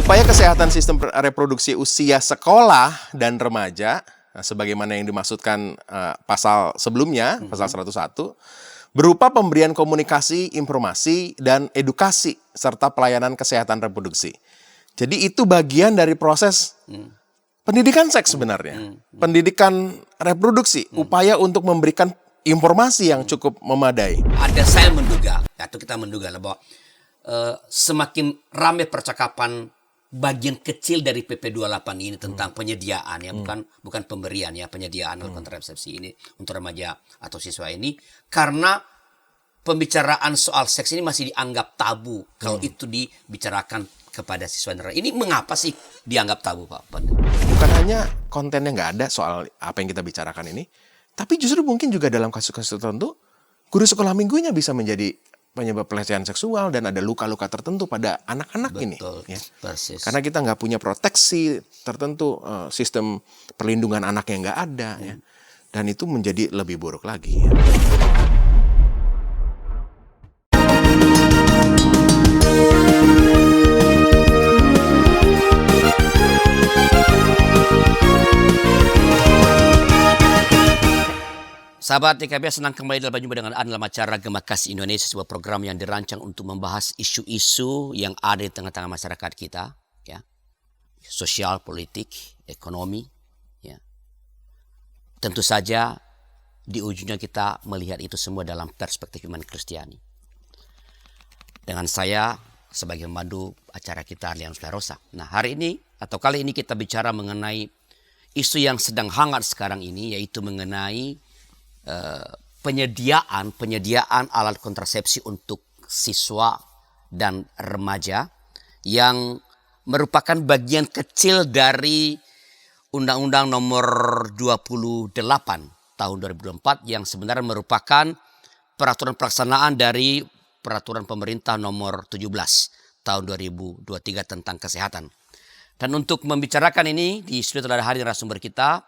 Upaya kesehatan sistem reproduksi usia sekolah dan remaja, sebagaimana yang dimaksudkan pasal sebelumnya, pasal 101, berupa pemberian komunikasi, informasi, dan edukasi, serta pelayanan kesehatan reproduksi. Jadi itu bagian dari proses pendidikan seks sebenarnya. Pendidikan reproduksi, upaya untuk memberikan informasi yang cukup memadai. Saya menduga, atau kita menduga lah bahwa semakin ramai percakapan bagian kecil dari PP 28 ini tentang penyediaan ya, bukan pemberian ya, penyediaan alat kontrasepsi ini untuk remaja atau siswa ini, karena pembicaraan soal seks ini masih dianggap tabu kalau itu dibicarakan kepada siswa. Ini mengapa sih dianggap tabu, Pak? Bukan hanya kontennya nggak ada soal apa yang kita bicarakan ini, tapi justru mungkin juga dalam kasus-kasus tertentu, guru sekolah minggunya bisa menjadi penyebab pelecehan seksual dan ada luka-luka tertentu pada anak-anak ini. Ya. Persis. Karena kita nggak punya proteksi tertentu, sistem perlindungan anak yang nggak ada, ya. Dan itu menjadi lebih buruk lagi. Ya. Sahabat DKB, senang kembali dalam berjumpa dengan Anda dalam acara Gema Kasih Indonesia, sebuah program yang dirancang untuk membahas isu-isu yang ada di tengah-tengah masyarakat kita, ya, sosial, politik, ekonomi, ya. Tentu saja di ujungnya kita melihat itu semua dalam perspektif iman Kristiani. Dengan saya sebagai pemandu acara kita, Arlianus Larosa. Nah, hari ini atau kali ini kita bicara mengenai isu yang sedang hangat sekarang ini, yaitu mengenai penyediaan alat kontrasepsi untuk siswa dan remaja yang merupakan bagian kecil dari Undang-Undang Nomor 28 tahun 2024 yang sebenarnya merupakan peraturan pelaksanaan dari Peraturan Pemerintah Nomor 17 tahun 2023 tentang kesehatan. Dan untuk membicarakan ini di studio telah hadir narasumber kita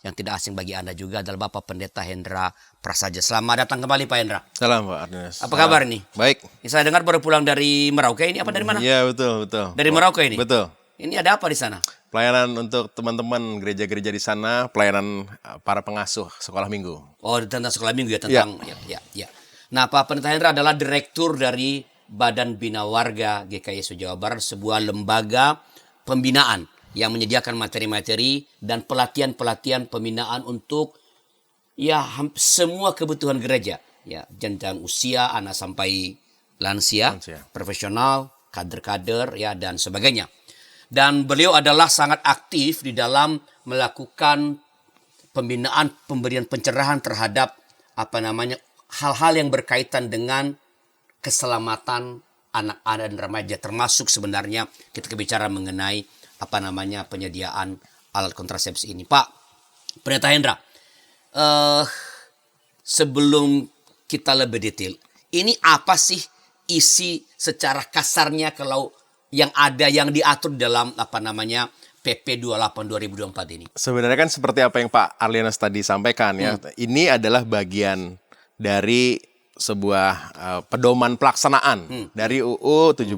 yang tidak asing bagi Anda juga adalah Bapak Pendeta Hendra Prasaja. Selamat datang kembali, Pak Hendra. Salam, Pak Ardinas. Apa kabar nih? Baik. Saya dengar baru pulang dari Merauke. Ini apa dari mana? Iya, betul. Dari Merauke ini? Betul. Ini ada apa di sana? Pelayanan untuk teman-teman gereja-gereja di sana, pelayanan para pengasuh sekolah minggu. Oh, tentang sekolah minggu ya, tentang ya. Nah, Pak Pendeta Hendra adalah direktur dari Badan Bina Warga GKI Jawa Barat, sebuah lembaga pembinaan yang menyediakan materi-materi dan pelatihan-pelatihan pembinaan untuk ya semua kebutuhan gereja, ya, jenjang usia anak sampai lansia, profesional, kader-kader, ya, dan sebagainya. Dan beliau adalah sangat aktif di dalam melakukan pembinaan, pemberian pencerahan terhadap hal-hal yang berkaitan dengan keselamatan anak-anak dan remaja, termasuk sebenarnya kita bicara mengenai penyediaan alat kontrasepsi ini. Pak Pendeta Hendra, sebelum kita lebih detail, ini apa sih isi secara kasarnya kalau yang ada yang diatur dalam PP 28 2024 ini? Sebenarnya kan seperti apa yang Pak Arlianus tadi sampaikan ya. Ini adalah bagian dari sebuah pedoman pelaksanaan dari UU 17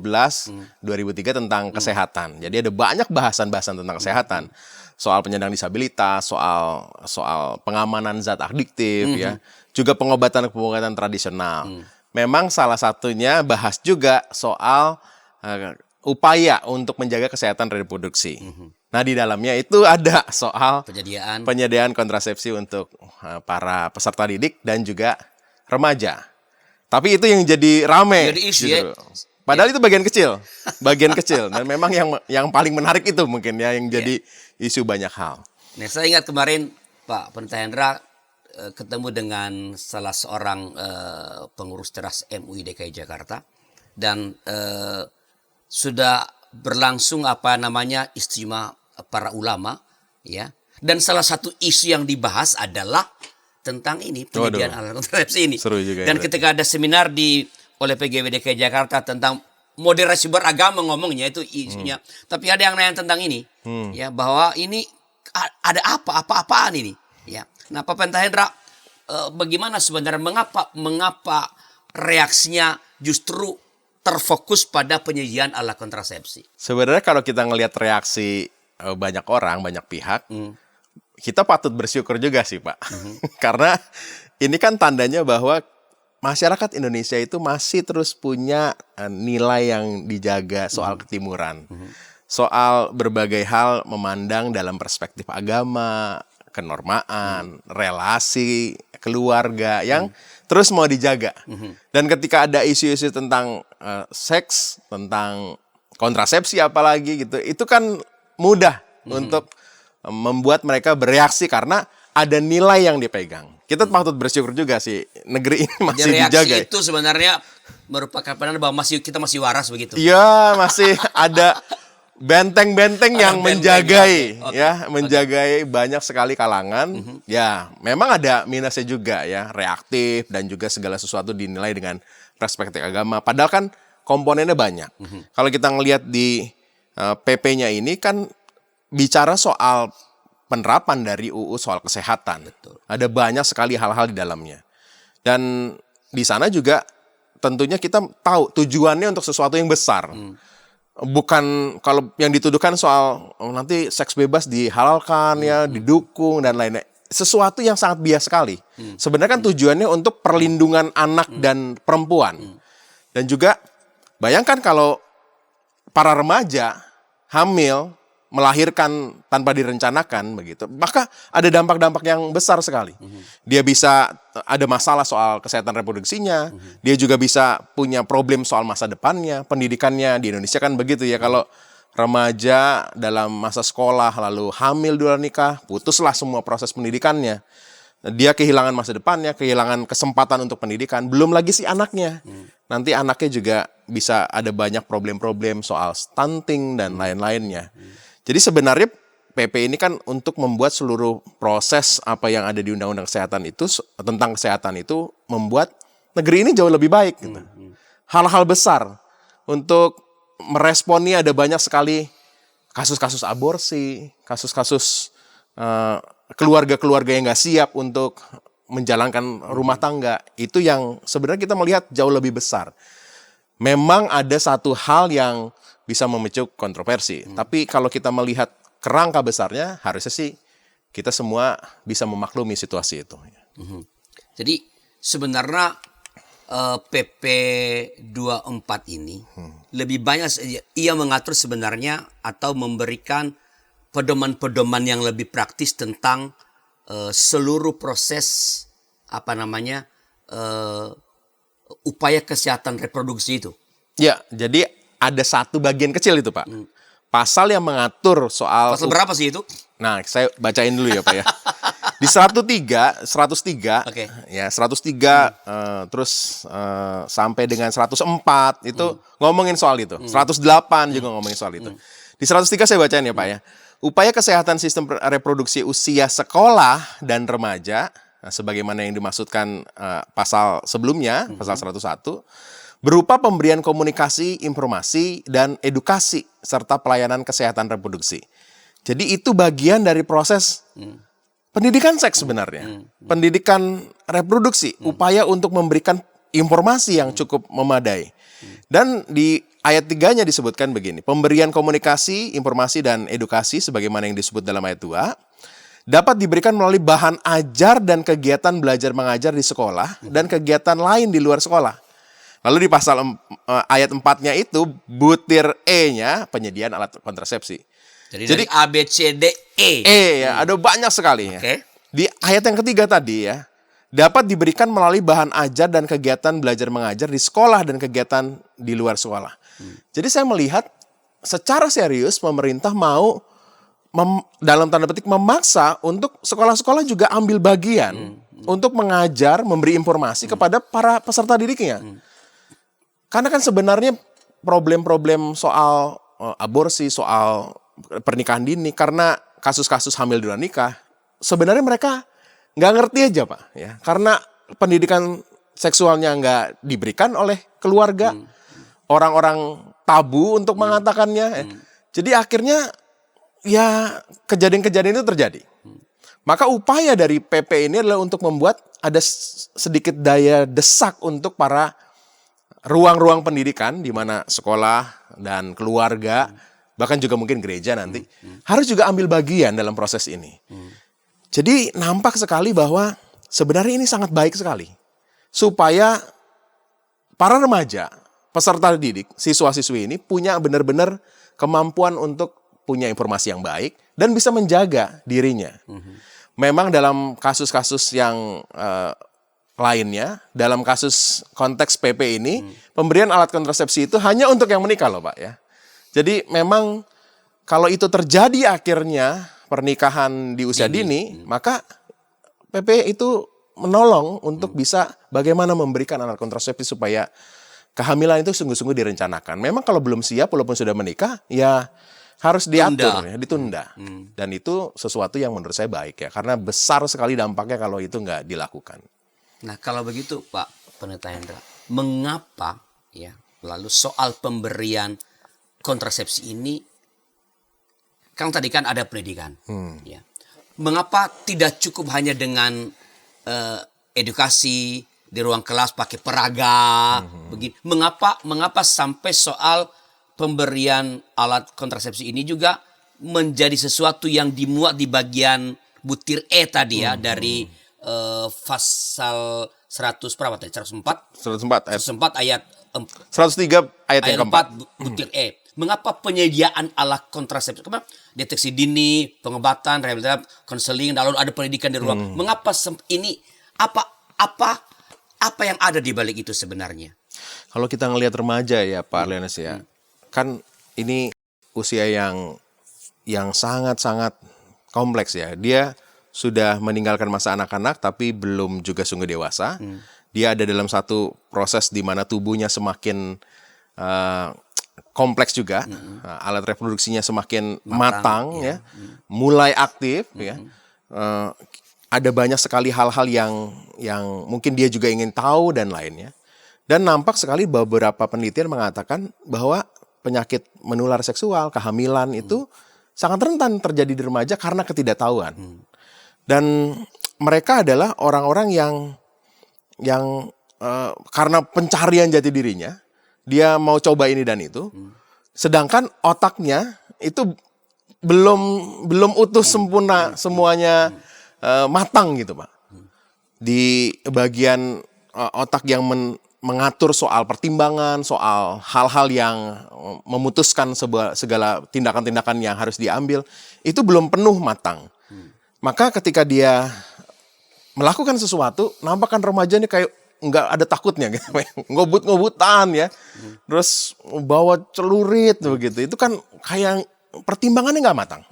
2003 tentang kesehatan. Jadi ada banyak bahasan-bahasan tentang kesehatan. Soal penyandang disabilitas, soal pengamanan zat adiktif, ya. Juga pengobatan tradisional. Memang salah satunya bahas juga soal upaya untuk menjaga kesehatan reproduksi. Nah, di dalamnya itu ada soal penyediaan kontrasepsi untuk para peserta didik dan juga remaja. Tapi itu yang jadi rame. Jadi isu, ya? Padahal itu bagian kecil. Dan memang yang paling menarik itu mungkin ya yang jadi isu banyak hal. Nah, saya ingat kemarin Pak Pendeta Hendra ketemu dengan salah seorang pengurus teras MUI DKI Jakarta dan sudah berlangsung istimewa para ulama, ya. Dan salah satu isu yang dibahas adalah tentang ini penyediaan alat kontrasepsi ini. Seru juga. Dan ketika ada seminar oleh PGW DKI Jakarta tentang moderasi beragama ngomongnya itu isunya. Tapi ada yang nanya tentang ini, ya, bahwa ini ada apa-apaan ini, ya. Nah, Pak Pendeta Hendra, bagaimana sebenarnya mengapa reaksinya justru terfokus pada penyediaan alat kontrasepsi. Sebenarnya kalau kita ngelihat reaksi banyak orang, banyak pihak, kita patut bersyukur juga sih Pak. Karena ini kan tandanya bahwa masyarakat Indonesia itu masih terus punya nilai yang dijaga soal ketimuran. Soal berbagai hal memandang dalam perspektif agama, kenormaan, relasi, keluarga yang terus mau dijaga. Dan ketika ada isu-isu tentang seks, tentang kontrasepsi apalagi gitu, itu kan mudah untuk membuat mereka bereaksi karena ada nilai yang dipegang. Kita patut bersyukur juga sih negeri ini masih Jadi reaksi dijaga. itu sebenarnya merupakan penanda bahwa kita masih waras begitu. Iya, masih ada benteng-benteng yang menjagai, oke. ya, menjagai banyak sekali kalangan. Ya, memang ada minusnya juga ya, reaktif dan juga segala sesuatu dinilai dengan perspektif agama. Padahal kan komponennya banyak. Kalau kita ngelihat di PP-nya ini kan bicara soal penerapan dari UU soal kesehatan. Betul. Ada banyak sekali hal-hal di dalamnya. Dan di sana juga tentunya kita tahu tujuannya untuk sesuatu yang besar. Bukan kalau yang dituduhkan soal nanti seks bebas dihalalkan ya, didukung dan lainnya. Sesuatu yang sangat bias sekali. Sebenarnya kan tujuannya untuk perlindungan anak dan perempuan. Dan juga bayangkan kalau para remaja hamil melahirkan tanpa direncanakan begitu, maka ada dampak-dampak yang besar sekali. Dia bisa ada masalah soal kesehatan reproduksinya, dia juga bisa punya problem soal masa depannya, pendidikannya di Indonesia kan begitu ya, kalau remaja dalam masa sekolah lalu hamil di luar nikah, putuslah semua proses pendidikannya. Dia kehilangan masa depannya, kehilangan kesempatan untuk pendidikan, belum lagi si anaknya. Nanti anaknya juga bisa ada banyak problem-problem soal stunting dan lain-lainnya. Jadi sebenarnya PP ini kan untuk membuat seluruh proses apa yang ada di Undang-Undang Kesehatan itu tentang kesehatan itu membuat negeri ini jauh lebih baik gitu. Hal-hal besar untuk meresponi ada banyak sekali kasus-kasus aborsi, kasus-kasus keluarga-keluarga yang nggak siap untuk menjalankan rumah tangga. Itu yang sebenarnya kita melihat jauh lebih besar. Memang ada satu hal yang bisa memicu kontroversi. Tapi kalau kita melihat kerangka besarnya, harusnya sih kita semua bisa memaklumi situasi itu. Jadi sebenarnya PP 24 ini lebih banyak ia mengatur sebenarnya atau memberikan pedoman-pedoman yang lebih praktis tentang seluruh proses upaya kesehatan reproduksi itu. Ya, jadi ada satu bagian kecil itu Pak. Pasal yang mengatur soal... Pasal berapa sih itu? Nah, saya bacain dulu ya Pak ya. Di 103, Oke. ya 103 terus sampai dengan 104 itu ngomongin soal itu. 108 juga ngomongin soal itu. Di 103 saya bacain ya Pak ya. Upaya kesehatan sistem reproduksi usia sekolah dan remaja, sebagaimana yang dimaksudkan pasal sebelumnya, pasal 101, berupa pemberian komunikasi, informasi, dan edukasi, serta pelayanan kesehatan reproduksi. Jadi itu bagian dari proses pendidikan seks sebenarnya. Pendidikan reproduksi, upaya untuk memberikan informasi yang cukup memadai. Dan di ayat 3-nya disebutkan begini, pemberian komunikasi, informasi, dan edukasi, sebagaimana yang disebut dalam ayat 2, dapat diberikan melalui bahan ajar dan kegiatan belajar mengajar di sekolah, dan kegiatan lain di luar sekolah. Lalu di pasal ayat 4-nya itu butir E-nya penyediaan alat kontrasepsi. Jadi dari A, B, C, D, E. Ya, ada banyak sekali ya. Oke. Di ayat yang ketiga tadi ya, dapat diberikan melalui bahan ajar dan kegiatan belajar mengajar di sekolah dan kegiatan di luar sekolah. Jadi saya melihat secara serius pemerintah mau dalam tanda petik memaksa untuk sekolah-sekolah juga ambil bagian untuk mengajar, memberi informasi kepada para peserta didiknya. Karena kan sebenarnya problem-problem soal aborsi, soal pernikahan dini, karena kasus-kasus hamil di luar nikah, sebenarnya mereka nggak ngerti aja Pak. Ya, karena pendidikan seksualnya nggak diberikan oleh keluarga, orang-orang tabu untuk mengatakannya. Jadi akhirnya ya kejadian-kejadian itu terjadi. Maka upaya dari PP ini adalah untuk membuat ada sedikit daya desak untuk para ruang-ruang pendidikan di mana sekolah dan keluarga, bahkan juga mungkin gereja nanti, harus juga ambil bagian dalam proses ini. Jadi nampak sekali bahwa sebenarnya ini sangat baik sekali. Supaya para remaja, peserta didik, siswa-siswi ini punya benar-benar kemampuan untuk punya informasi yang baik dan bisa menjaga dirinya. Memang dalam kasus-kasus yang lainnya, dalam kasus konteks PP ini, pemberian alat kontrasepsi itu hanya untuk yang menikah loh Pak ya. Jadi memang kalau itu terjadi akhirnya pernikahan di usia dini, maka PP itu menolong untuk bisa bagaimana memberikan alat kontrasepsi supaya kehamilan itu sungguh-sungguh direncanakan. Memang kalau belum siap walaupun sudah menikah, ya harus diatur, ya, ditunda. Dan itu sesuatu yang menurut saya baik ya, karena besar sekali dampaknya kalau itu nggak dilakukan. Nah kalau begitu Pak Pendeta Hendra, mengapa ya lalu soal pemberian kontrasepsi ini, kan tadi kan ada pendidikan, ya. Mengapa tidak cukup hanya dengan edukasi di ruang kelas pakai peraga, begini? Mengapa sampai soal pemberian alat kontrasepsi ini juga menjadi sesuatu yang dimuat di bagian butir E tadi ya, dari pasal 100 berapa tadi? 104 ayat 103 ayat yang keempat. 4 butir E. Mengapa penyediaan alat kontrasepsi? Kenapa? Deteksi dini, pengobatan, rehabilitasi, konseling, lalu ada pendidikan di ruang. Mengapa ini apa yang ada di balik itu sebenarnya? Kalau kita ngelihat remaja ya Pak Leones ya, kan ini usia yang sangat-sangat kompleks ya. Dia sudah meninggalkan masa anak-anak tapi belum juga sungguh dewasa. Dia ada dalam satu proses di mana tubuhnya semakin kompleks juga, alat reproduksinya semakin matang ya, mulai aktif ya. Ada banyak sekali hal-hal yang mungkin dia juga ingin tahu dan lainnya. Dan nampak sekali beberapa penelitian mengatakan bahwa penyakit menular seksual, kehamilan itu sangat rentan terjadi di remaja karena ketidaktahuan. Dan mereka adalah orang-orang yang karena pencarian jati dirinya, dia mau coba ini dan itu, sedangkan otaknya itu belum utuh sempurna semuanya matang gitu Pak. Di bagian otak yang mengatur soal pertimbangan, soal hal-hal yang memutuskan segala tindakan-tindakan yang harus diambil, itu belum penuh matang. Maka ketika dia melakukan sesuatu, nampakkan remaja ini kayak nggak ada takutnya gitu. Ngobut-ngobutan ya. Terus bawa celurit begitu. Itu kan kayak pertimbangannya nggak matang.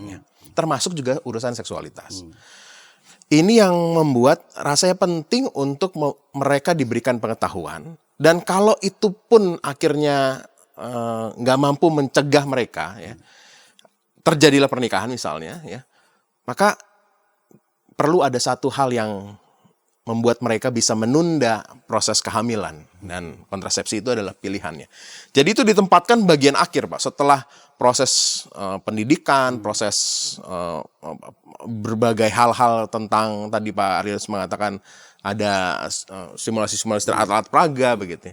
Termasuk juga urusan seksualitas. Ini yang membuat rasanya penting untuk mereka diberikan pengetahuan. Dan kalau itu pun akhirnya nggak mampu mencegah mereka, ya, terjadilah pernikahan misalnya, ya, maka perlu ada satu hal yang membuat mereka bisa menunda proses kehamilan, dan kontrasepsi itu adalah pilihannya. Jadi itu ditempatkan bagian akhir Pak, setelah proses pendidikan, proses berbagai hal-hal tentang tadi Pak Arius mengatakan ada simulasi-simulasi alat-alat peraga begitu.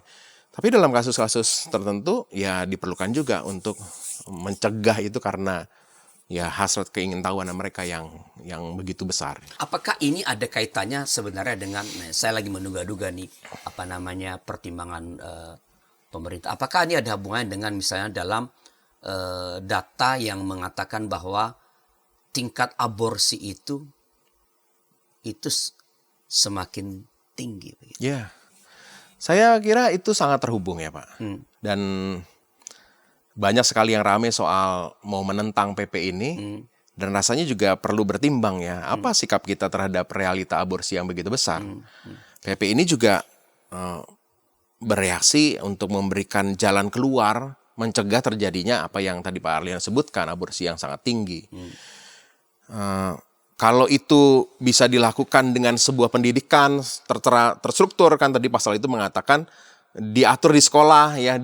Tapi dalam kasus-kasus tertentu ya diperlukan juga untuk mencegah itu karena ya hasrat keingintahuan mereka yang begitu besar. Apakah ini ada kaitannya sebenarnya dengan, saya lagi menduga-duga nih, pertimbangan pemerintah. Apakah ini ada hubungannya dengan misalnya dalam data yang mengatakan bahwa tingkat aborsi itu semakin tinggi? Begitu? Ya, saya kira itu sangat terhubung ya Pak. Dan banyak sekali yang rame soal mau menentang PP ini, dan rasanya juga perlu bertimbang ya, apa sikap kita terhadap realita aborsi yang begitu besar. PP ini juga bereaksi untuk memberikan jalan keluar, mencegah terjadinya apa yang tadi Pak Arlian sebutkan, aborsi yang sangat tinggi. Kalau itu bisa dilakukan dengan sebuah pendidikan terstruktur, kan tadi pasal itu mengatakan diatur di sekolah ya,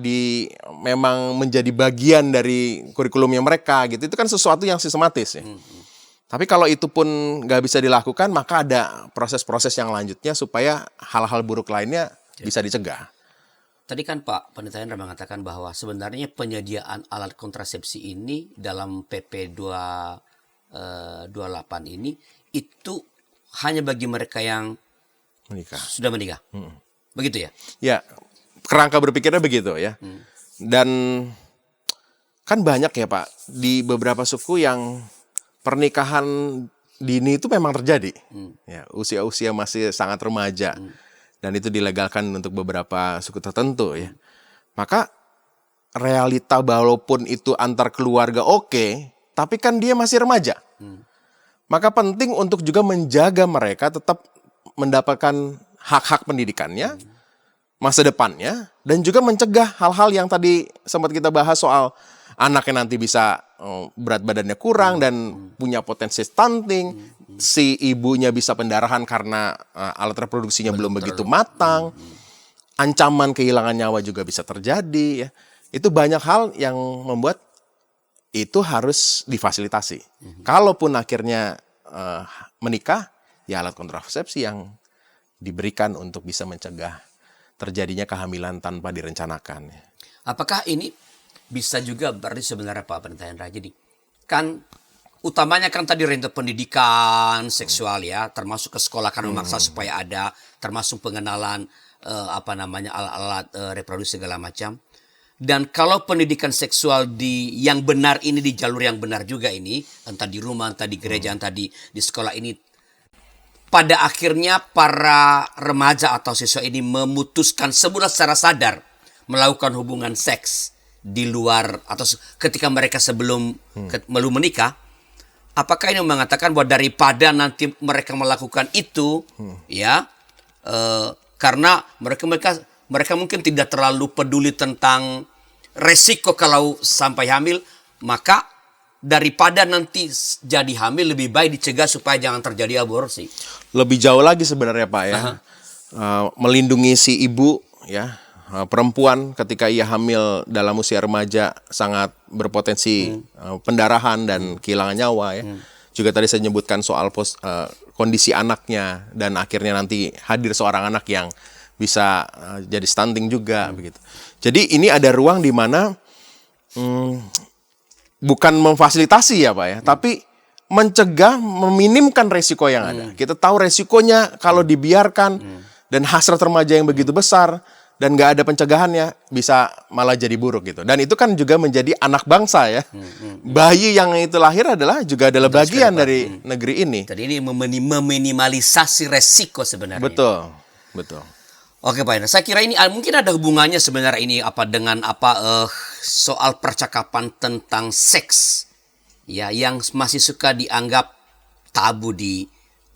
memang menjadi bagian dari kurikulumnya mereka gitu. Itu kan sesuatu yang sistematis ya. Tapi kalau itu pun nggak bisa dilakukan, maka ada proses-proses yang lanjutnya supaya hal-hal buruk lainnya bisa dicegah. tadi kan Pak Pendeta Hendra mengatakan bahwa sebenarnya penyediaan alat kontrasepsi ini dalam PP 28 ini itu hanya bagi mereka yang Menikah. sudah menikah. Begitu ya? Ya, kerangka berpikirnya begitu ya. Dan kan banyak ya Pak, di beberapa suku yang pernikahan dini itu memang terjadi. Ya, usia-usia masih sangat remaja. Dan itu dilegalkan untuk beberapa suku tertentu ya. Maka realita walaupun itu antar keluarga oke, tapi kan dia masih remaja. Maka penting untuk juga menjaga mereka tetap mendapatkan hak-hak pendidikannya, masa depannya, dan juga mencegah hal-hal yang tadi sempat kita bahas soal anaknya nanti bisa berat badannya kurang dan punya potensi stunting, si ibunya bisa pendarahan karena alat reproduksinya belum begitu matang, ancaman kehilangan nyawa juga bisa terjadi. Ya. Itu banyak hal yang membuat itu harus difasilitasi. Kalaupun akhirnya menikah, ya alat kontrasepsi yang diberikan untuk bisa mencegah terjadinya kehamilan tanpa direncanakan. Apakah ini bisa juga berarti sebenarnya Pak Pendeta Hendra? Jadi kan utamanya kan tadi rentang pendidikan seksual ya, termasuk ke sekolah kan memaksa supaya ada, termasuk pengenalan alat-alat reproduksi segala macam. Dan kalau pendidikan seksual yang benar ini di jalur yang benar juga ini, entah di rumah, entah di gereja, entah di sekolah ini, pada akhirnya para remaja atau siswa ini memutuskan secara sadar melakukan hubungan seks di luar atau ketika mereka sebelum menikah. Apakah ini mengatakan bahwa daripada nanti mereka melakukan itu, ya, karena mereka mungkin tidak terlalu peduli tentang resiko kalau sampai hamil, maka daripada nanti jadi hamil lebih baik dicegah supaya jangan terjadi aborsi. Lebih jauh lagi sebenarnya Pak ya, melindungi si ibu ya, perempuan ketika ia hamil dalam usia remaja sangat berpotensi pendarahan dan kehilangan nyawa ya. Juga tadi saya menyebutkan soal kondisi anaknya dan akhirnya nanti hadir seorang anak yang bisa jadi stunting juga begitu. Jadi ini ada ruang di mana bukan memfasilitasi ya Pak ya, tapi mencegah, meminimkan resiko yang ada. Kita tahu resikonya kalau dibiarkan dan hasrat remaja yang begitu besar dan nggak ada pencegahannya bisa malah jadi buruk gitu. Dan itu kan juga menjadi anak bangsa ya. Bayi yang itu lahir juga adalah bagian dari negeri ini. Jadi ini meminimalisasi resiko sebenarnya. Betul, betul. Oke Pak Hendra, saya kira ini mungkin ada hubungannya sebenarnya ini dengan soal percakapan tentang seks ya yang masih suka dianggap tabu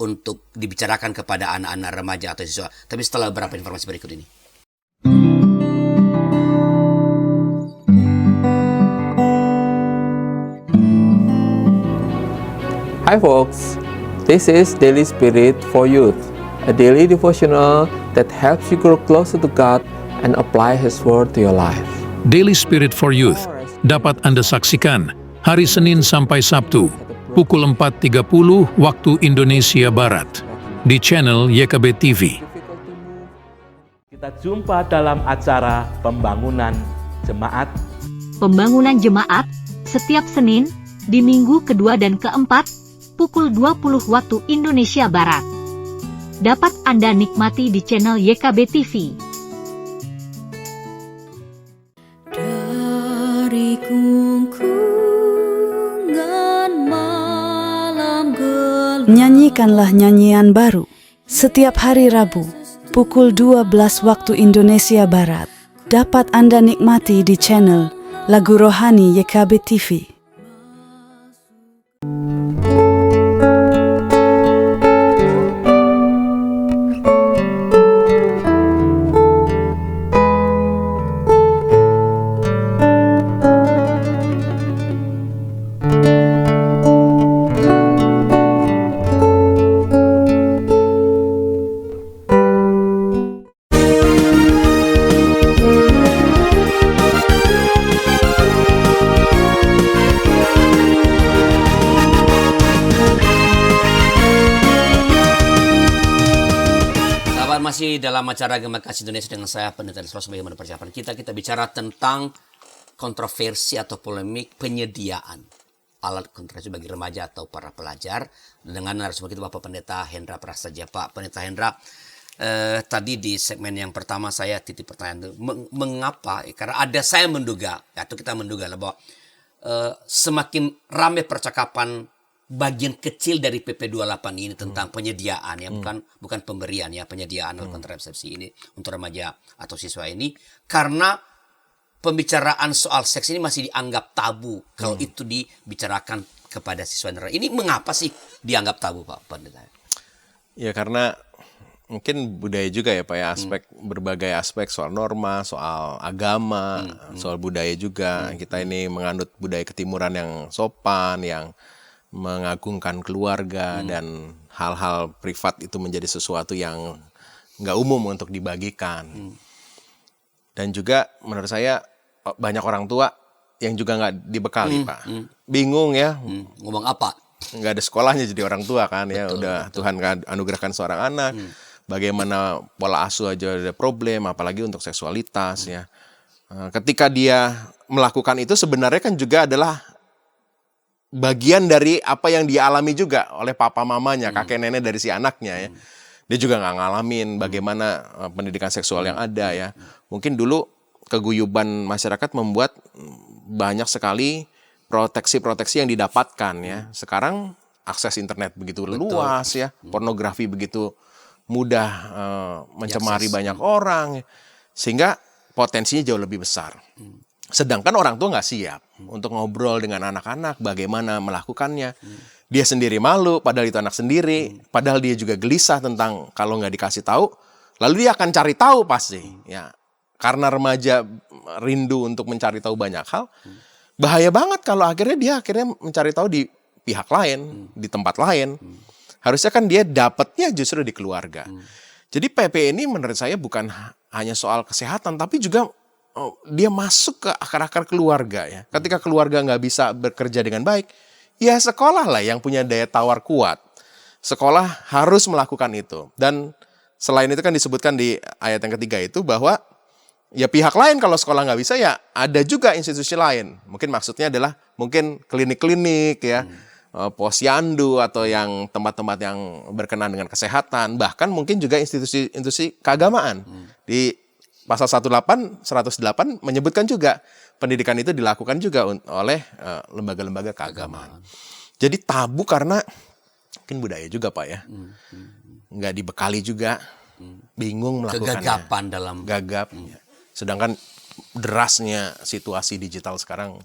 untuk dibicarakan kepada anak-anak remaja atau siswa. Tapi setelah beberapa informasi berikut ini. Hi folks, this is Daily Spirit for Youth, a daily devotional that helps you grow closer to God and apply His Word to your life. Daily Spirit for Youth dapat Anda saksikan hari Senin sampai Sabtu pukul 4.30 waktu Indonesia Barat di channel YKB TV. Kita jumpa dalam acara Pembangunan Jemaat. Pembangunan Jemaat setiap Senin di minggu kedua dan keempat pukul 20 waktu Indonesia Barat. Dapat Anda nikmati di channel YKB TV. Dari gungkungan malam gelap. Nyanyikanlah nyanyian baru setiap hari Rabu pukul 12 waktu Indonesia Barat. Dapat Anda nikmati di channel Lagu Rohani YKB TV. masih dalam acara Gema Kasih Indonesia dengan saya Pendeta Lisros. Bagaimana persiapan kita bicara tentang kontroversi atau polemik penyediaan alat kontrasepsi bagi remaja atau para pelajar dengan narasumber kita Bapak Pendeta Hendra Prasaja. Pak Pendeta Hendra, tadi di segmen yang pertama saya titip pertanyaan itu, mengapa? Karena saya menduga atau kita menduga bahwa semakin ramai percakapan bagian kecil dari PP 28 ini tentang penyediaan ya, bukan pemberian ya, penyediaan alat kontrasepsi ini untuk remaja atau siswa ini, karena pembicaraan soal seks ini masih dianggap tabu kalau itu dibicarakan kepada siswa dan remaja. Ini mengapa sih dianggap tabu, Pak Pendeta? Ya karena mungkin budaya juga ya Pak ya, berbagai aspek soal norma, soal agama, soal budaya juga. Kita ini menganut budaya ketimuran yang sopan, yang mengagungkan keluarga, dan hal-hal privat itu menjadi sesuatu yang nggak umum untuk dibagikan. Dan juga menurut saya banyak orang tua yang juga nggak dibekali Pak. Bingung ya. Ngomong apa? Nggak ada sekolahnya jadi orang tua kan ya. Udah Tuhan anugerahkan seorang anak. Bagaimana pola asuh aja ada problem, apalagi untuk seksualitas ya. Ketika dia melakukan itu sebenarnya kan juga adalah bagian dari apa yang dia alami juga oleh papa mamanya, kakek nenek dari si anaknya ya. Dia juga nggak ngalamin bagaimana pendidikan seksual yang ada ya. Mungkin dulu keguyuban masyarakat membuat banyak sekali proteksi-proteksi yang didapatkan ya. Sekarang akses internet begitu luas ya, pornografi begitu mudah mencemari banyak orang, sehingga potensinya jauh lebih besar. Sedangkan orang tua nggak siap untuk ngobrol dengan anak-anak bagaimana melakukannya. Dia sendiri malu, padahal itu anak sendiri. Padahal dia juga gelisah tentang kalau nggak dikasih tahu, lalu dia akan cari tahu pasti. Ya, karena remaja rindu untuk mencari tahu banyak hal, bahaya banget kalau akhirnya dia mencari tahu di pihak lain, di tempat lain. Harusnya kan dia dapatnya justru di keluarga. Jadi PP ini menurut saya bukan hanya soal kesehatan, tapi juga dia masuk ke akar-akar keluarga ya. Ketika keluarga nggak bisa bekerja dengan baik, ya sekolah lah yang punya daya tawar kuat. Sekolah harus melakukan itu. Dan selain itu kan disebutkan di ayat yang ketiga itu bahwa ya pihak lain kalau sekolah nggak bisa ya ada juga institusi lain. Mungkin maksudnya adalah mungkin klinik-klinik ya, posyandu atau yang tempat-tempat yang berkenaan dengan kesehatan. Bahkan mungkin juga institusi keagamaan. Di Pasal 108 menyebutkan juga pendidikan itu dilakukan juga oleh lembaga-lembaga keagamaan. Jadi tabu karena mungkin budaya juga Pak ya. Nggak dibekali juga, bingung melakukannya. Kegagapan dalam. Gagap. Sedangkan derasnya situasi digital sekarang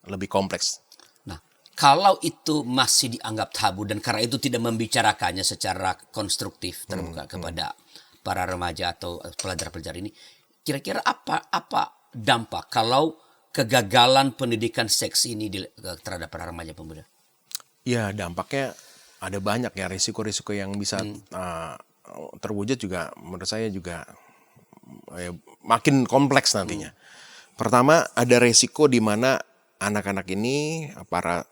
lebih kompleks. Nah, kalau itu masih dianggap tabu dan karena itu tidak membicarakannya secara konstruktif terbuka kepada para remaja atau pelajar-pelajar ini, kira-kira apa dampak kalau kegagalan pendidikan seks ini terhadap para remaja pemuda? Ya, dampaknya ada banyak ya, risiko-risiko yang bisa terwujud juga menurut saya juga makin kompleks nantinya. Pertama, ada risiko di mana anak-anak ini, para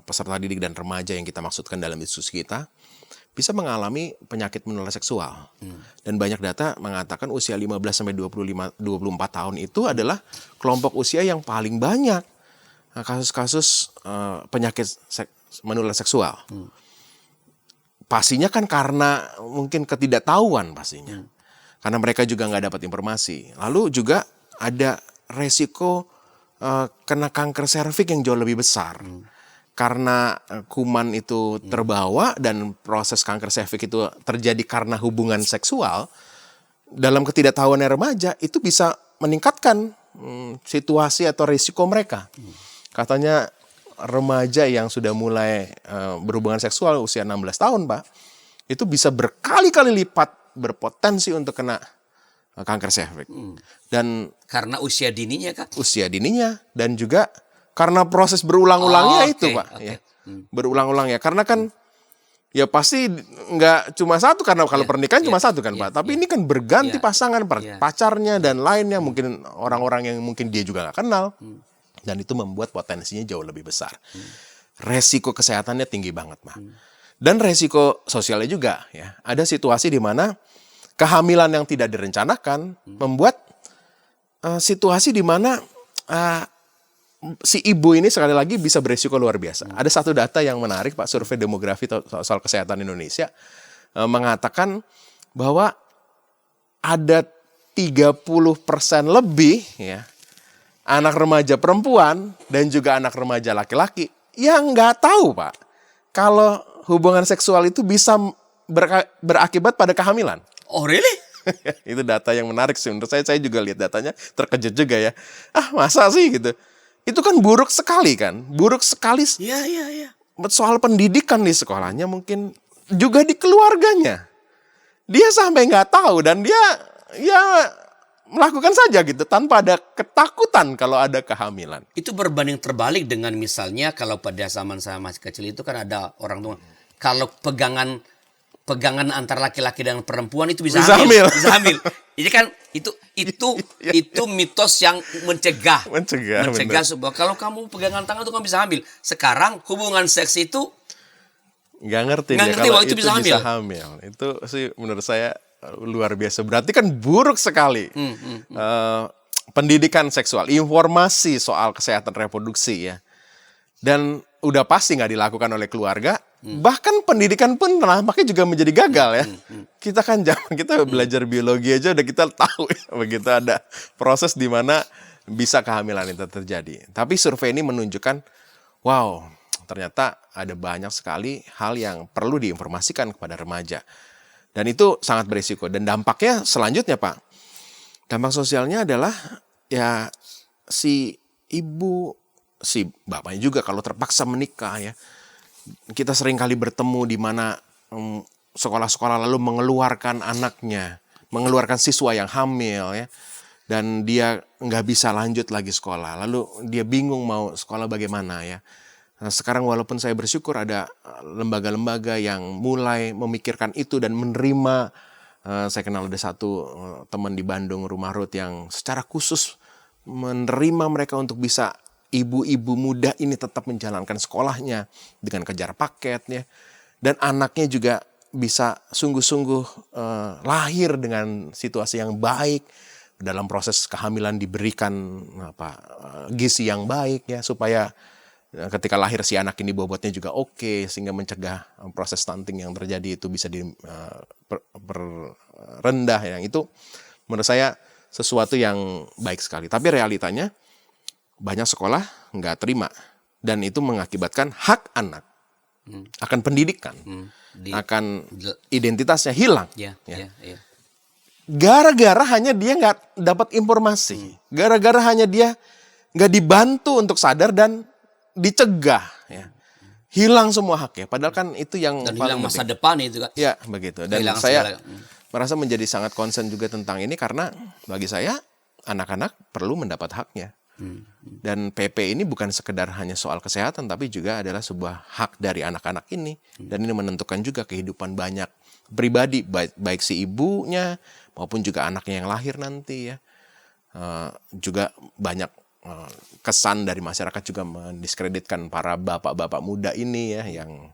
peserta didik dan remaja yang kita maksudkan dalam diskusi kita, bisa mengalami penyakit menular seksual. Dan banyak data mengatakan usia 15-24 tahun itu adalah kelompok usia yang paling banyak kasus-kasus penyakit menular seksual. Pastinya kan karena mungkin ketidaktahuan pastinya. Karena mereka juga nggak dapat informasi. Lalu juga ada resiko kena kanker serviks yang jauh lebih besar. Karena kuman itu terbawa dan proses kanker serviks itu terjadi karena hubungan seksual, dalam ketidaktahuan remaja itu bisa meningkatkan situasi atau risiko mereka. Katanya remaja yang sudah mulai berhubungan seksual usia 16 tahun, Pak, itu bisa berkali-kali lipat berpotensi untuk kena kanker serviks. Dan karena usia dininya kan? Usia dininya dan juga karena proses berulang-ulangnya itu, Pak. Okay. Ya. Berulang-ulang ya. Karena kan ya pasti nggak cuma satu, karena kalau pernikahan cuma satu kan, Pak. Tapi ini kan berganti pasangan, pacarnya dan lainnya. Mungkin orang-orang yang mungkin dia juga nggak kenal. Dan itu membuat potensinya jauh lebih besar. Resiko kesehatannya tinggi banget, Pak. Dan resiko sosialnya juga ya. Ada situasi di mana kehamilan yang tidak direncanakan membuat situasi di mana si ibu ini sekali lagi bisa beresiko luar biasa. Ada satu data yang menarik, Pak, survei demografi soal kesehatan Indonesia mengatakan bahwa ada 30% lebih ya anak remaja perempuan dan juga anak remaja laki-laki yang nggak tahu, Pak, kalau hubungan seksual itu bisa berakibat pada kehamilan. Oh, really? Itu data yang menarik sih menurut saya juga lihat datanya terkejut juga ya. Masa sih gitu? Itu kan buruk sekali kan? Buruk sekali Iya. soal pendidikan di sekolahnya, mungkin juga di keluarganya. Dia sampai nggak tahu dan dia ya melakukan saja gitu tanpa ada ketakutan kalau ada kehamilan. Itu berbanding terbalik dengan misalnya kalau pada zaman saya masih kecil itu kan ada orang tua, kalau pegangan antara laki-laki dan perempuan itu bisa hamil. Bisa hamil. Ini kan itu mitos yang mencegah sebuah, kalau kamu pegangan tangan itu kamu bisa hamil. Sekarang hubungan seks itu nggak ngerti kalau itu bisa hamil. Itu sih menurut saya luar biasa. Berarti kan buruk sekali pendidikan seksual, informasi soal kesehatan reproduksi ya. Dan udah pasti nggak dilakukan oleh keluarga. Bahkan pendidikan pun nampaknya juga menjadi gagal ya. Kita kan kita belajar biologi aja udah kita tahu ya, begitu ada proses di mana bisa kehamilan itu terjadi. Tapi survei ini menunjukkan, wow, ternyata ada banyak sekali hal yang perlu diinformasikan kepada remaja. Dan itu sangat berisiko. Dan dampaknya selanjutnya, Pak, dampak sosialnya adalah ya si ibu, si bapaknya juga kalau terpaksa menikah ya. Kita sering kali bertemu di mana sekolah-sekolah lalu mengeluarkan anaknya, mengeluarkan siswa yang hamil ya. Dan dia nggak bisa lanjut lagi sekolah. Lalu dia bingung mau sekolah bagaimana ya. Nah, sekarang walaupun saya bersyukur ada lembaga-lembaga yang mulai memikirkan itu dan menerima. Saya kenal ada satu teman di Bandung, Rumah Ruth, yang secara khusus menerima mereka untuk bisa ibu-ibu muda ini tetap menjalankan sekolahnya dengan kejar paket ya. Dan anaknya juga bisa sungguh-sungguh lahir dengan situasi yang baik, dalam proses kehamilan diberikan gizi yang baik ya, supaya ketika lahir si anak ini bobotnya juga oke, sehingga mencegah proses stunting yang terjadi itu bisa rendah ya. Itu menurut saya sesuatu yang baik sekali. Tapi realitanya banyak sekolah nggak terima, dan itu mengakibatkan hak anak akan pendidikan, akan identitasnya hilang. Gara-gara hanya dia nggak dapat informasi, gara-gara hanya dia nggak dibantu untuk sadar dan dicegah, ya. Hilang semua haknya. Padahal kan itu yang dan paling hilang masa penting. depan itu kan. Ya begitu. Dan Hilang saya merasa menjadi sangat concern juga tentang ini, karena bagi saya anak-anak perlu mendapat haknya. Dan PP ini bukan sekedar hanya soal kesehatan, tapi juga adalah sebuah hak dari anak-anak ini. Dan ini menentukan juga kehidupan banyak pribadi, baik si ibunya maupun juga anaknya yang lahir nanti ya. Juga banyak kesan dari masyarakat juga mendiskreditkan para bapak-bapak muda ini ya, yang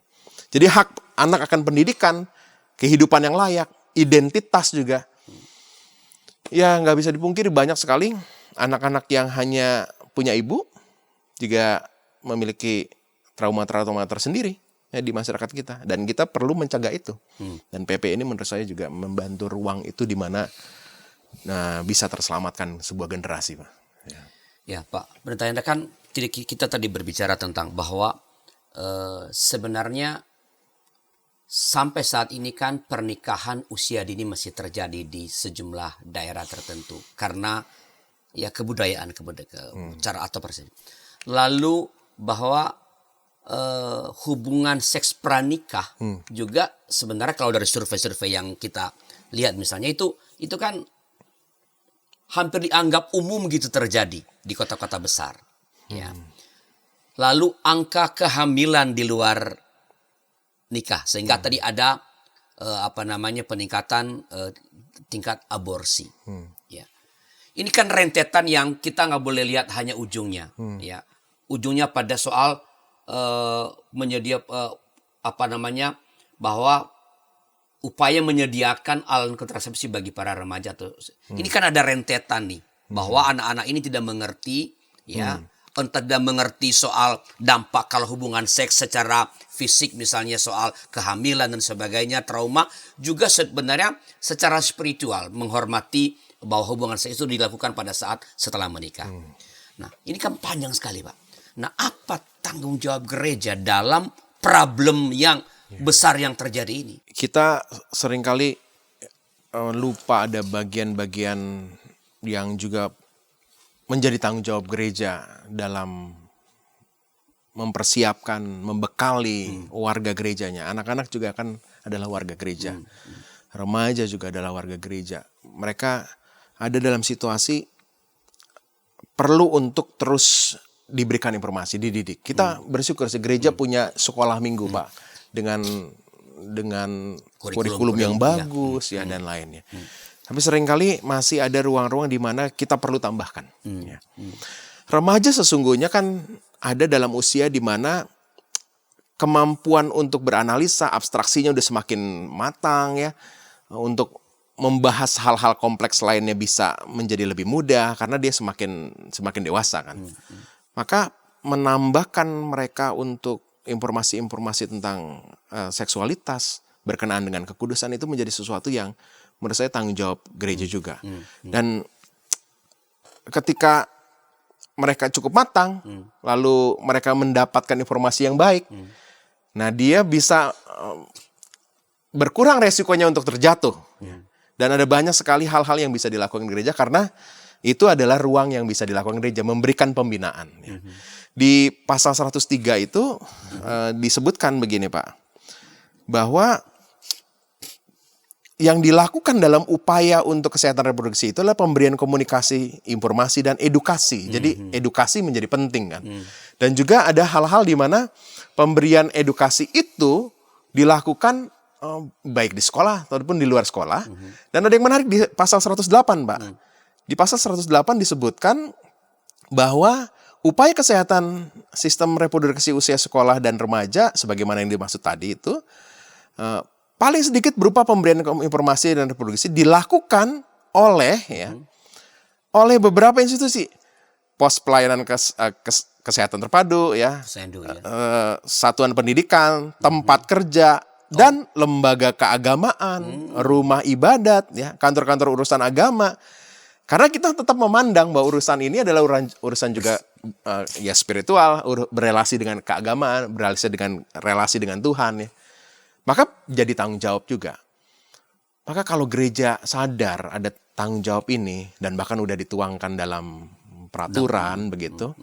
jadi hak anak akan pendidikan, kehidupan yang layak, identitas juga. Ya nggak bisa dipungkiri banyak sekali anak-anak yang hanya punya ibu juga memiliki trauma-trauma tersendiri ya di masyarakat kita, dan kita perlu mencegah itu. Dan PP ini menurut saya juga membantu ruang itu di mana bisa terselamatkan sebuah generasi, Pak. Ya Pak, bertanya kan kita tadi berbicara tentang bahwa sebenarnya sampai saat ini kan pernikahan usia dini masih terjadi di sejumlah daerah tertentu karena ya kebudayaan cara atau persen. Lalu bahwa hubungan seks pranikah juga sebenarnya kalau dari survei-survei yang kita lihat misalnya itu kan hampir dianggap umum gitu terjadi di kota-kota besar. Ya. Lalu angka kehamilan di luar nikah sehingga tadi ada peningkatan tingkat aborsi. Ya. Ini kan rentetan yang kita nggak boleh lihat hanya ujungnya. Ya. Ujungnya pada soal bahwa upaya menyediakan alat kontrasepsi bagi para remaja tuh. Ini kan ada rentetan nih bahwa anak-anak ini tidak mengerti ya, tidak mengerti soal dampak kalau hubungan seks secara fisik, misalnya soal kehamilan dan sebagainya, trauma, juga sebenarnya secara spiritual menghormati bahwa hubungan seks itu dilakukan pada saat setelah menikah. Nah, ini kan panjang sekali, Pak. Nah, apa tanggung jawab gereja dalam problem yang besar yang terjadi ini? Kita seringkali lupa ada bagian-bagian yang juga menjadi tanggung jawab gereja dalam mempersiapkan, membekali warga gerejanya. Anak-anak juga kan adalah warga gereja. Remaja juga adalah warga gereja. Mereka ada dalam situasi perlu untuk terus diberikan informasi, dididik. Kita bersyukur gereja punya sekolah minggu, Pak, dengan kurikulum yang bagus ya dan lainnya. Tapi seringkali masih ada ruang-ruang di mana kita perlu tambahkan. Ya. Remaja sesungguhnya kan ada dalam usia di mana kemampuan untuk beranalisa, abstraksinya udah semakin matang ya, untuk membahas hal-hal kompleks lainnya bisa menjadi lebih mudah karena dia semakin dewasa kan. Maka menambahkan mereka untuk informasi-informasi tentang seksualitas berkenaan dengan kekudusan itu menjadi sesuatu yang menurut saya tanggung jawab gereja juga. Dan ketika mereka cukup matang, lalu mereka mendapatkan informasi yang baik, nah dia bisa berkurang resikonya untuk terjatuh. Dan ada banyak sekali hal-hal yang bisa dilakukan gereja karena itu adalah ruang yang bisa dilakukan gereja, memberikan pembinaan. Di pasal 103 itu disebutkan begini, Pak, bahwa yang dilakukan dalam upaya untuk kesehatan reproduksi itu adalah pemberian komunikasi, informasi, dan edukasi. Jadi edukasi menjadi penting kan. Dan juga ada hal-hal di mana pemberian edukasi itu dilakukan baik di sekolah ataupun di luar sekolah. Dan ada yang menarik di pasal 108, Pak. Di pasal 108 disebutkan bahwa upaya kesehatan sistem reproduksi usia sekolah dan remaja, sebagaimana yang dimaksud tadi itu, paling sedikit berupa pemberian informasi dan reproduksi dilakukan oleh beberapa institusi, pos pelayanan kesehatan terpadu, ya, satuan pendidikan, tempat kerja, dan lembaga keagamaan, rumah ibadat, ya, kantor-kantor urusan agama. Karena kita tetap memandang bahwa urusan ini adalah urusan juga ya spiritual, berrelasi dengan keagamaan, relasi dengan Tuhan, ya. Maka jadi tanggung jawab juga. Maka kalau gereja sadar ada tanggung jawab ini dan bahkan udah dituangkan dalam peraturan begitu,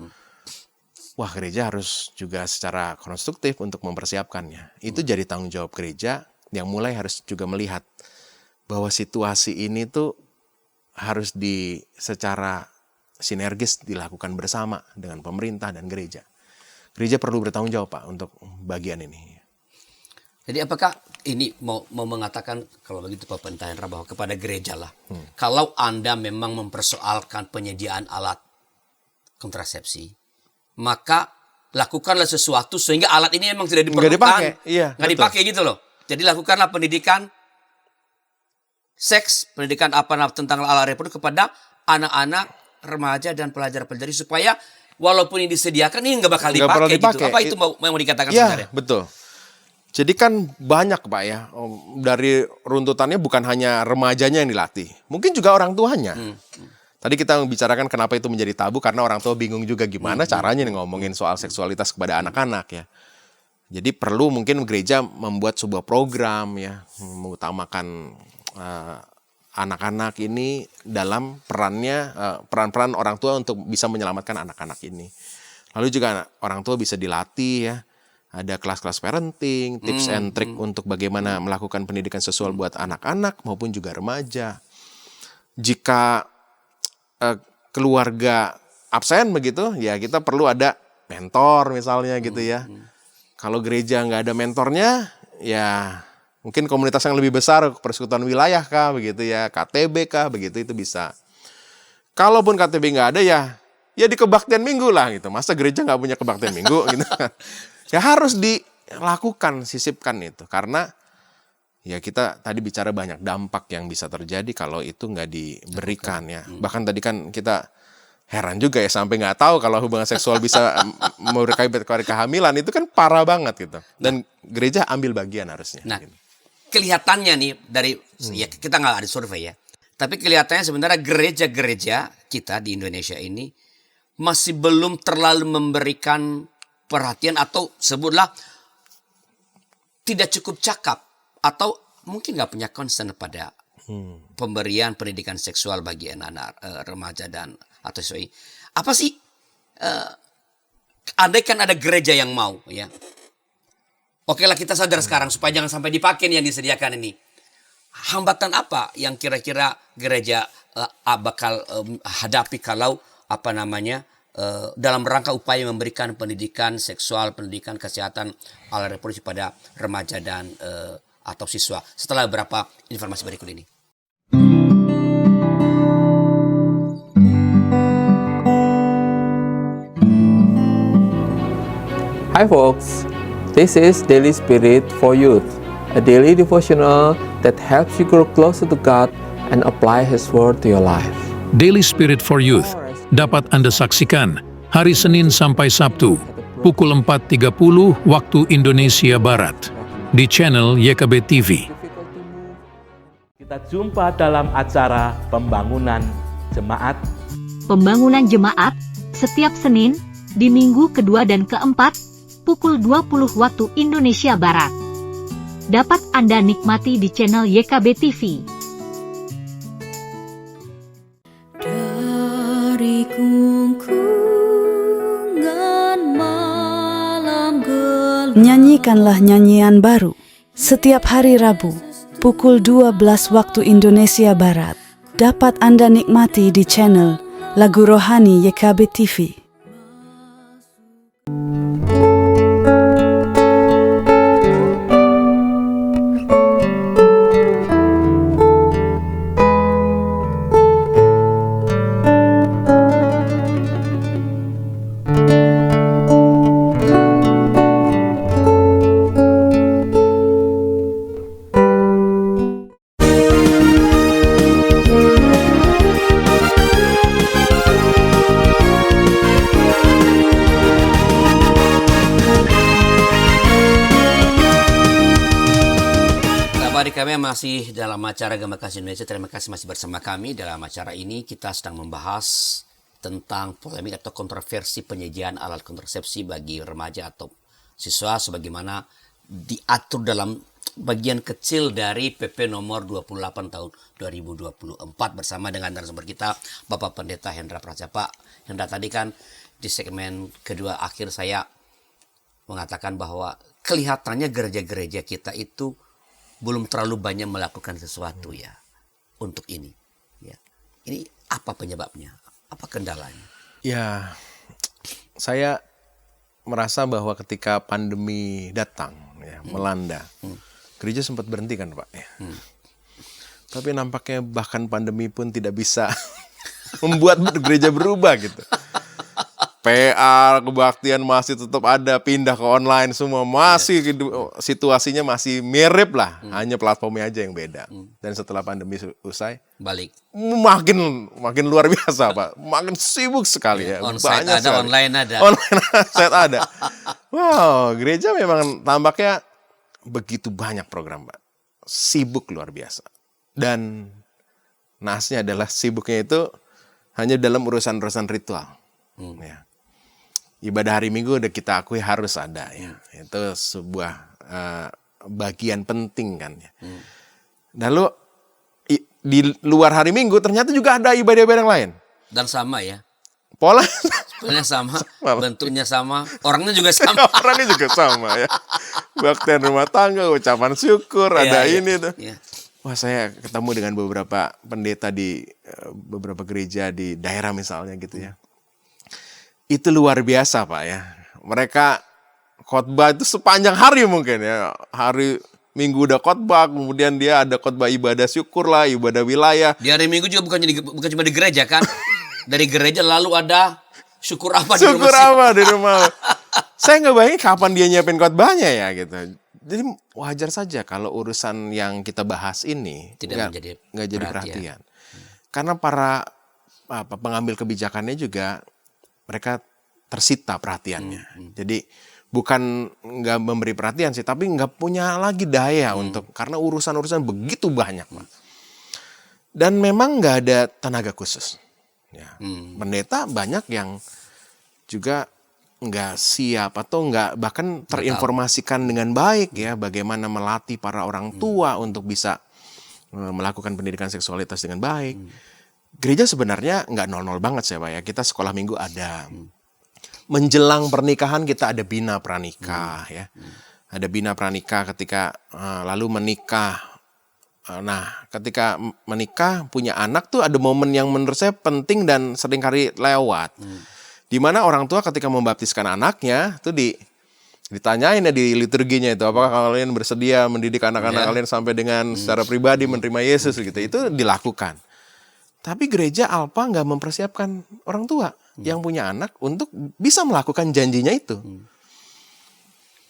wah gereja harus juga secara konstruktif untuk mempersiapkannya. Itu jadi tanggung jawab gereja yang mulai harus juga melihat bahwa situasi ini tuh harus secara sinergis dilakukan bersama dengan pemerintah dan gereja. Gereja perlu bertanggung jawab, Pak, untuk bagian ini. Jadi apakah ini mau mengatakan kalau begitu Pak Pendeta Hendra bahwa kepada gereja lah, kalau Anda memang mempersoalkan penyediaan alat kontrasepsi, maka lakukanlah sesuatu sehingga alat ini memang tidak diperlukan, nggak dipakai gitu loh. Jadi lakukanlah pendidikan seks, pendidikan tentang alat reproduksi kepada anak-anak, remaja dan pelajar-pelajari supaya walaupun ini disediakan ini nggak bakal dipakai gitu. Apa itu mau dikatakan sebenarnya? Betul. Jadi kan banyak, Pak, ya, dari runtutannya bukan hanya remajanya yang dilatih, mungkin juga orang tuanya. Tadi kita membicarakan kenapa itu menjadi tabu karena orang tua bingung juga gimana caranya ngomongin soal seksualitas kepada anak-anak, ya. Jadi perlu mungkin gereja membuat sebuah program, ya, mengutamakan anak-anak ini dalam peran-peran orang tua untuk bisa menyelamatkan anak-anak ini. Lalu juga orang tua bisa dilatih, ya. Ada kelas-kelas parenting, tips and trick untuk bagaimana melakukan pendidikan seksual buat anak-anak maupun juga remaja. Jika keluarga absen begitu, ya kita perlu ada mentor misalnya gitu ya. Kalau gereja nggak ada mentornya, ya mungkin komunitas yang lebih besar, persekutuan wilayah kah begitu ya, KTB kah begitu, itu bisa. Kalaupun KTB nggak ada, ya di kebaktian minggu lah gitu. Masa gereja nggak punya kebaktian minggu gitu kan? Ya harus dilakukan, sisipkan itu. Karena ya kita tadi bicara banyak dampak yang bisa terjadi kalau itu nggak diberikan ya. Bahkan tadi kan kita heran juga ya sampai nggak tahu kalau hubungan seksual bisa berkaitan kehamilan, itu kan parah banget gitu. Dan gereja ambil bagian harusnya. Nah, gitu. Kelihatannya nih dari ya kita nggak ada survei ya, tapi kelihatannya sebenarnya gereja-gereja kita di Indonesia ini masih belum terlalu memberikan perhatian atau sebutlah tidak cukup cakap atau mungkin nggak punya concern pada pemberian pendidikan seksual bagi anak-anak remaja dan atau siswa. Apa sih? Andai kan ada gereja yang mau ya. Oke lah kita sadar sekarang supaya jangan sampai dipakai yang disediakan ini. Hambatan apa yang kira-kira gereja bakal hadapi kalau dalam rangka upaya memberikan pendidikan seksual, pendidikan kesehatan ala reproduksi pada remaja dan atau siswa setelah beberapa informasi berikut ini. Hi folks, this is Daily Spirit for Youth, a daily devotional that helps you grow closer to God and apply His Word to your life. Daily Spirit for Youth dapat Anda saksikan hari Senin sampai Sabtu pukul 4.30 waktu Indonesia Barat di channel YKB TV. Kita jumpa dalam acara pembangunan jemaat. Pembangunan jemaat setiap Senin di minggu kedua dan keempat pukul 20 waktu Indonesia Barat. Dapat Anda nikmati di channel YKB TV. Dari kungkungan malam gelap, Nyanyikanlah nyanyian baru setiap hari Rabu pukul 12 waktu Indonesia Barat. Dapat Anda nikmati di channel Lagu Rohani YKB TV. Kami masih dalam acara Gema Kasih Indonesia. Terima kasih masih bersama kami. Dalam acara ini kita sedang membahas tentang polemik atau kontroversi penyediaan alat kontrasepsi bagi remaja atau siswa sebagaimana diatur dalam bagian kecil dari PP nomor 28 tahun 2024 bersama dengan narasumber kita Bapak Pendeta Hendra Prasetya. Pak Hendra, tadi kan di segmen kedua akhir saya mengatakan bahwa kelihatannya gereja-gereja kita itu belum terlalu banyak melakukan sesuatu ya untuk ini. Ya. Ini apa penyebabnya? Apa kendalanya? Ya, saya merasa bahwa ketika pandemi datang ya, melanda, gereja sempat berhenti kan Pak ya. Tapi nampaknya bahkan pandemi pun tidak bisa membuat gereja berubah gitu. PA, kebaktian masih tetap ada, pindah ke online semua masih situasinya masih mirip lah, hanya platformnya aja yang beda. Dan setelah pandemi usai, balik makin luar biasa Pak, makin sibuk sekali ya. Onsite banyak ada, sekali. online ada. Online set ada. Wow, gereja memang tampaknya begitu banyak program Pak, sibuk luar biasa. Dan nasnya adalah sibuknya itu hanya dalam urusan-urusan ritual. Ya. Ibadah hari Minggu udah kita akui harus ada ya. Itu sebuah bagian penting kan ya. Lalu di luar hari Minggu ternyata juga ada ibadah-ibadah yang lain. Dan sama ya. Polanya sama, bentuknya sama, orangnya juga sama. Orangnya juga sama ya. Baktian rumah tangga, ucapan syukur, ada ini tuh. Ya. Wah, saya ketemu dengan beberapa pendeta di beberapa gereja di daerah misalnya gitu ya. Itu luar biasa Pak ya. Mereka khotbah itu sepanjang hari mungkin ya. Hari Minggu udah khotbah, kemudian dia ada khotbah ibadah syukur lah, ibadah wilayah. Di hari Minggu juga bukan cuma di gereja kan. Dari gereja lalu ada syukur apa di rumah. Syukur apa di rumah. Saya nggak bayangin kapan dia nyiapin khotbahnya ya gitu. Jadi wajar saja kalau urusan yang kita bahas ini Tidak nggak jadi perhatian. Karena para pengambil kebijakannya juga mereka tersita perhatiannya. Jadi bukan nggak memberi perhatian sih, tapi nggak punya lagi daya untuk, karena urusan-urusan begitu banyak, Pak. Dan memang nggak ada tenaga khusus. Ya. Pendeta banyak yang juga nggak siap atau nggak bahkan terinformasikan dengan baik ya bagaimana melatih para orang tua untuk bisa melakukan pendidikan seksualitas dengan baik. Gereja sebenarnya nggak nol-nol banget sih Pak ya. Kita sekolah minggu ada. Menjelang pernikahan kita ada bina pranikah ya. Ada bina pranikah ketika lalu menikah. Nah, ketika menikah punya anak tuh ada momen yang menurut saya penting dan seringkali lewat. Di mana orang tua ketika membaptiskan anaknya tuh ditanyain ya di liturginya itu, apakah kalian bersedia mendidik anak-anak kalian sampai dengan secara pribadi menerima Yesus gitu. Itu dilakukan. Tapi gereja Alpha nggak mempersiapkan orang tua yang punya anak untuk bisa melakukan janjinya itu.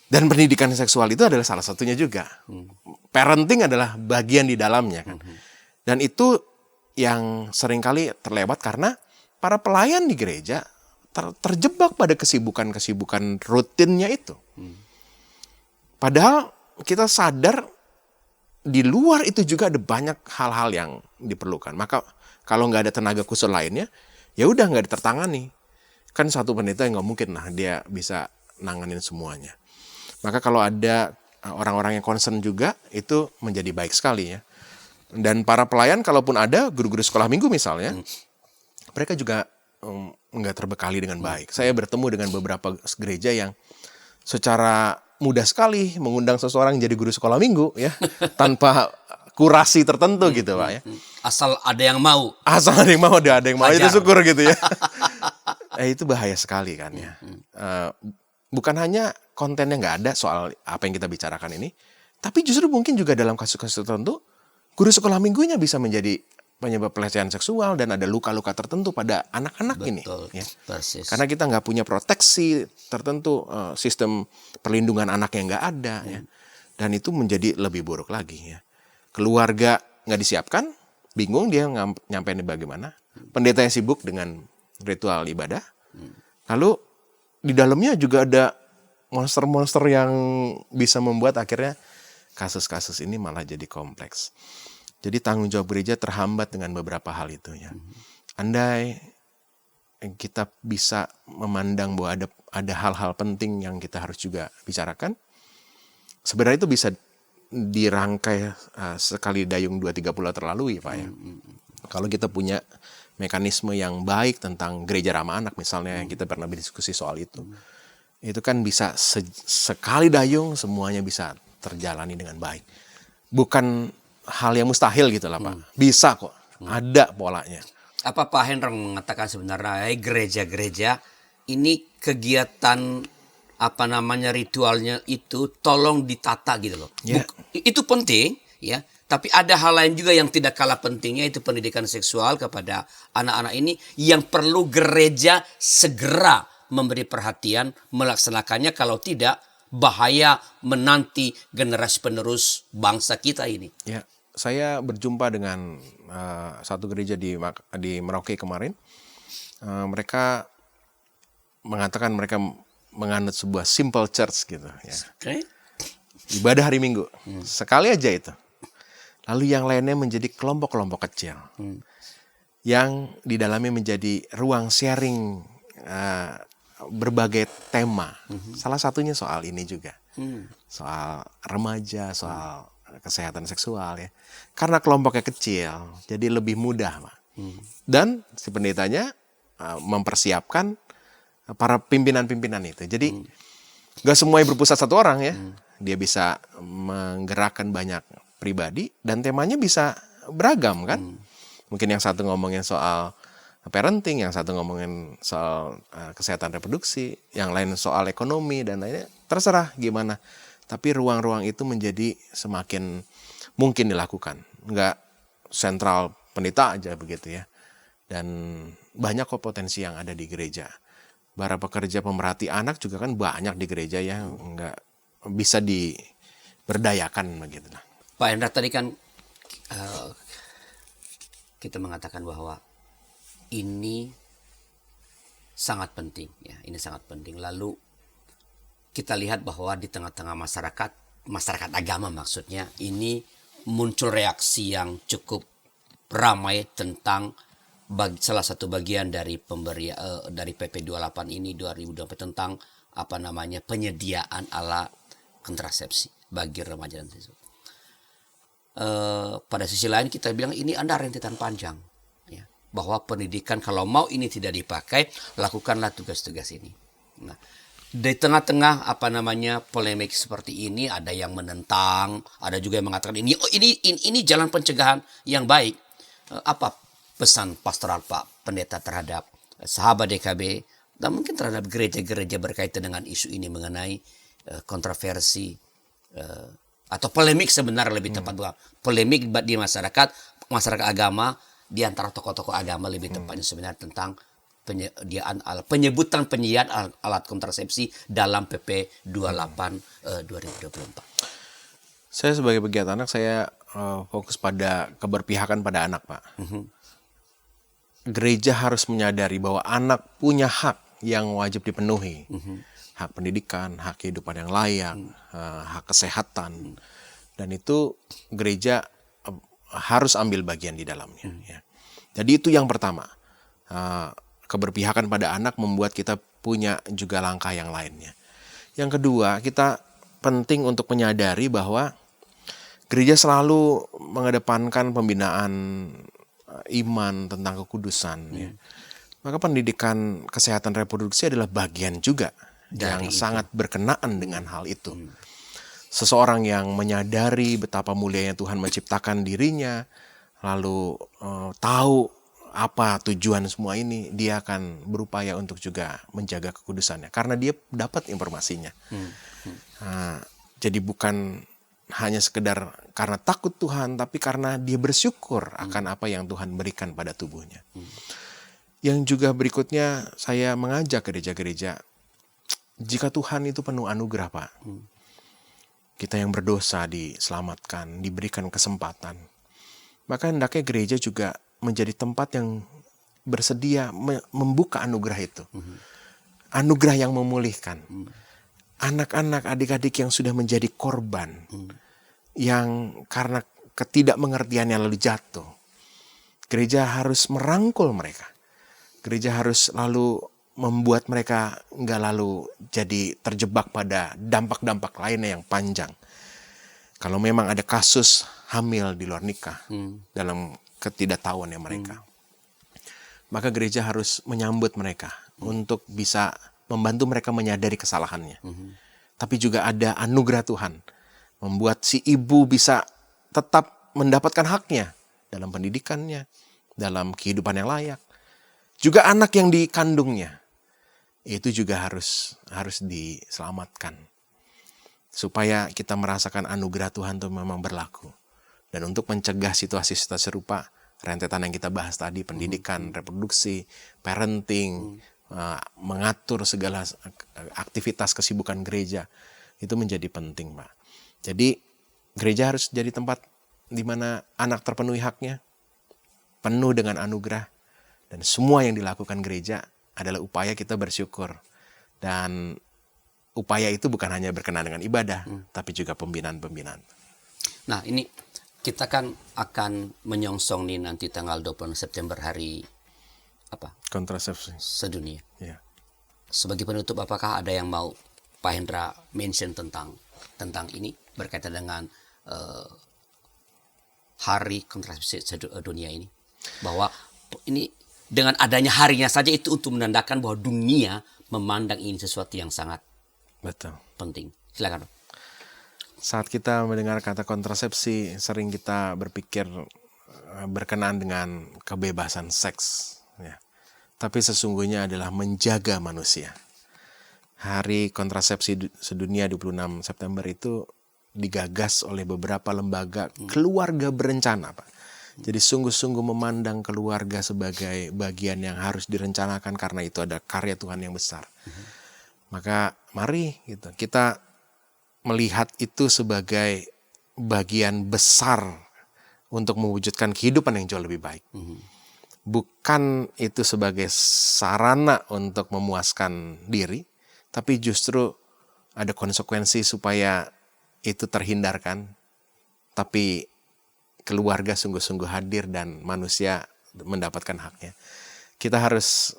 Dan pendidikan seksual itu adalah salah satunya juga. Parenting adalah bagian di dalamnya kan. Dan itu yang seringkali terlewat karena para pelayan di gereja terjebak pada kesibukan-kesibukan rutinnya itu. Padahal kita sadar di luar itu juga ada banyak hal-hal yang diperlukan. Maka kalau nggak ada tenaga khusus lainnya, ya udah nggak ditertangani. Kan satu pendeta yang nggak mungkin lah dia bisa nanganin semuanya. Maka kalau ada orang-orang yang concern juga, itu menjadi baik sekali ya. Dan para pelayan kalaupun ada, guru-guru sekolah minggu misalnya, mereka juga nggak terbekali dengan baik. Saya bertemu dengan beberapa gereja yang secara mudah sekali mengundang seseorang jadi guru sekolah minggu ya, tanpa kurasi tertentu gitu Pak ya. Asal ada yang mau. Asal ada yang mau, ada yang mau itu syukur gitu ya. Itu bahaya sekali kan ya. Bukan hanya kontennya nggak ada soal apa yang kita bicarakan ini, tapi justru mungkin juga dalam kasus-kasus tertentu guru sekolah minggunya bisa menjadi penyebab pelecehan seksual dan ada luka-luka tertentu pada anak-anak ini. Ya. Persis. Karena kita nggak punya proteksi tertentu, sistem perlindungan anak yang nggak ada, ya. Dan itu menjadi lebih buruk lagi. Ya. Keluarga nggak disiapkan, bingung dia nyampein bagaimana. Pendeta yang sibuk dengan ritual ibadah, lalu di dalamnya juga ada monster-monster yang bisa membuat akhirnya kasus-kasus ini malah jadi kompleks. Jadi tanggung jawab gereja terhambat dengan beberapa hal itu ya. Andai kita bisa memandang bahwa ada hal-hal penting yang kita harus juga bicarakan, sebenarnya itu bisa dirangkai sekali dayung 2-3 pulau terlalui Pak ya. Kalau kita punya mekanisme yang baik tentang gereja ramah anak misalnya, yang kita pernah berdiskusi soal itu kan bisa sekali dayung semuanya bisa terjalani dengan baik. Bukan hal yang mustahil gitu lah Pak. Bisa kok, ada polanya. Apa Pak Hendra mengatakan sebenarnya gereja-gereja ini kegiatan ritualnya itu tolong ditata gitu loh. Yeah. Itu penting ya, tapi ada hal lain juga yang tidak kalah pentingnya, itu pendidikan seksual kepada anak-anak ini yang perlu gereja segera memberi perhatian melaksanakannya, kalau tidak bahaya menanti generasi penerus bangsa kita ini. Ya, saya berjumpa dengan satu gereja di Merauke kemarin. Mereka mengatakan mereka menganut sebuah simple church gitu ya. Okay. Ibadah hari Minggu. Sekali aja itu. Lalu yang lainnya menjadi kelompok-kelompok kecil. Yang di dalamnya menjadi ruang sharing berbagai tema. Salah satunya soal ini juga. Soal remaja, soal kesehatan seksual ya. Karena kelompoknya kecil, jadi lebih mudah, Pak. Dan si pendetanya mempersiapkan para pimpinan-pimpinan itu. Jadi nggak semuanya berpusat satu orang ya. Dia bisa menggerakkan banyak pribadi dan temanya bisa beragam kan. Mungkin yang satu ngomongin soal parenting, yang satu ngomongin soal kesehatan reproduksi, yang lain soal ekonomi dan lainnya. Terserah gimana. Tapi ruang-ruang itu menjadi semakin mungkin dilakukan. Nggak sentral pendeta aja begitu ya. Dan banyak kok potensi yang ada di gereja. Para pekerja pemerhati anak juga kan banyak di gereja ya. Nggak bisa berdayakan begitu. Pak Hendra, tadi kan kita mengatakan bahwa ini sangat penting, ya, ini sangat penting. Lalu kita lihat bahwa di tengah-tengah masyarakat agama maksudnya, ini muncul reaksi yang cukup ramai tentang salah satu bagian dari dari PP 28 ini 2024 tentang penyediaan alat kontrasepsi bagi remaja dan siswa. Pada sisi lain kita bilang ini ada rentetan panjang, ya, bahwa pendidikan kalau mau ini tidak dipakai, lakukanlah tugas-tugas ini. Nah, di tengah-tengah polemik seperti ini, ada yang menentang, ada juga yang mengatakan ini jalan pencegahan yang baik. Apa pesan pastoral Pak Pendeta terhadap sahabat DKB dan mungkin terhadap gereja-gereja berkaitan dengan isu ini mengenai kontroversi atau polemik sebenarnya lebih tepat, bukan polemik di masyarakat agama, di antara tokoh-tokoh agama lebih tepatnya sebenarnya tentang penyebutan penyediaan alat kontrasepsi dalam PP 28 2024. Saya sebagai pegiat anak, saya fokus pada keberpihakan pada anak, Pak. Gereja harus menyadari bahwa anak punya hak yang wajib dipenuhi. Hak pendidikan, hak kehidupan yang layak, hak kesehatan. Dan itu gereja harus ambil bagian di dalamnya. Ya. Jadi itu yang pertama. Keberpihakan pada anak membuat kita punya juga langkah yang lainnya. Yang kedua, kita penting untuk menyadari bahwa gereja selalu mengedepankan pembinaan iman tentang kekudusan. Ya. Maka pendidikan kesehatan reproduksi adalah bagian juga yang sangat berkenaan dengan hal itu. Seseorang yang menyadari betapa mulianya Tuhan menciptakan dirinya, lalu tahu apa tujuan semua ini, dia akan berupaya untuk juga menjaga kekudusannya karena dia dapat informasinya. Jadi bukan hanya sekedar karena takut Tuhan, tapi karena dia bersyukur akan apa yang Tuhan berikan pada tubuhnya. Yang juga berikutnya, saya mengajak gereja-gereja, jika Tuhan itu penuh anugerah, Pak, kita yang berdosa diselamatkan, diberikan kesempatan, maka hendaknya gereja juga menjadi tempat yang bersedia membuka anugerah itu. Anugerah yang memulihkan. Anak-anak, adik-adik yang sudah menjadi korban, yang karena ketidakmengertiannya lalu jatuh, gereja harus merangkul mereka. Gereja harus lalu membuat mereka nggak lalu jadi terjebak pada dampak-dampak lainnya yang panjang. Kalau memang ada kasus hamil di luar nikah dalam ketidaktahuannya mereka, maka gereja harus menyambut mereka untuk bisa membantu mereka menyadari kesalahannya. Tapi juga ada anugerah Tuhan membuat si ibu bisa tetap mendapatkan haknya dalam pendidikannya, dalam kehidupan yang layak. Juga anak yang dikandungnya itu juga harus diselamatkan supaya kita merasakan anugerah Tuhan itu memang berlaku. Dan untuk mencegah situasi-situasi serupa, rentetan yang kita bahas tadi, pendidikan, reproduksi, parenting, mengatur segala aktivitas kesibukan gereja, itu menjadi penting, Pak. Jadi gereja harus jadi tempat di mana anak terpenuhi haknya, penuh dengan anugerah, dan semua yang dilakukan gereja adalah upaya kita bersyukur. Dan upaya itu bukan hanya berkenaan dengan ibadah, tapi juga pembinaan-pembinaan. Nah, ini kita kan akan menyongsong nih nanti tanggal 20 September hari kontrasepsi sedunia. Ya. Sebagai penutup, apakah ada yang mau Pak Hendra mention tentang ini berkaitan dengan hari kontrasepsi sedunia ini? Bahwa ini dengan adanya harinya saja itu untuk menandakan bahwa dunia memandang ini sesuatu yang sangat penting. Silakan, Pak. Saat kita mendengar kata kontrasepsi, sering kita berpikir berkenaan dengan kebebasan seks. Ya. Tapi sesungguhnya adalah menjaga manusia. Hari kontrasepsi sedunia 26 September itu digagas oleh beberapa lembaga keluarga berencana, Pak. Jadi sungguh-sungguh memandang keluarga sebagai bagian yang harus direncanakan karena itu ada karya Tuhan yang besar. Maka mari kita melihat itu sebagai bagian besar untuk mewujudkan kehidupan yang jauh lebih baik. Bukan itu sebagai sarana untuk memuaskan diri, tapi justru ada konsekuensi supaya itu terhindarkan. Tapi keluarga sungguh-sungguh hadir dan manusia mendapatkan haknya. Kita harus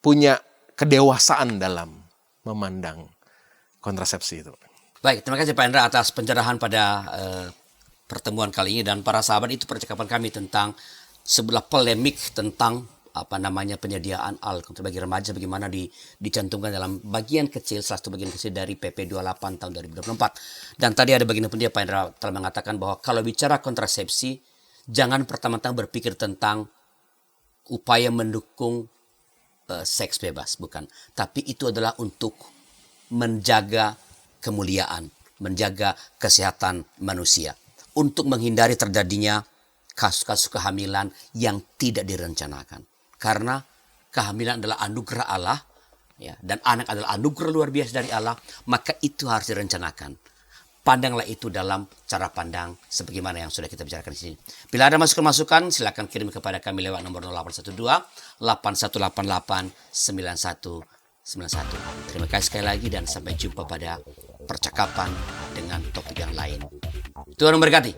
punya kedewasaan dalam memandang kontrasepsi itu. Baik, terima kasih Pak Hendra atas pencerahan pada pertemuan kali ini. Dan para sahabat, itu percakapan kami tentang sebelah polemik tentang penyediaan alkohol bagi remaja, bagaimana dicantumkan dalam bagian kecil, salah satu bagian kecil dari PP 28 tahun 2024. Dan tadi ada bagian penting Pak Hendra telah mengatakan bahwa kalau bicara kontrasepsi, jangan pertama-tama berpikir tentang upaya mendukung seks bebas, bukan. Tapi itu adalah untuk menjaga kemuliaan, menjaga kesehatan manusia, untuk menghindari terjadinya kasus-kasus kehamilan yang tidak direncanakan. Karena kehamilan adalah anugerah Allah, ya, dan anak adalah anugerah luar biasa dari Allah, maka itu harus direncanakan. Pandanglah itu dalam cara pandang sebagaimana yang sudah kita bicarakan di sini. Bila ada masukan-masukan, silakan kirim kepada kami lewat nomor 0812-8188-9191. Terima kasih sekali lagi dan sampai jumpa pada percakapan dengan topik yang lain. Tuhan memberkati.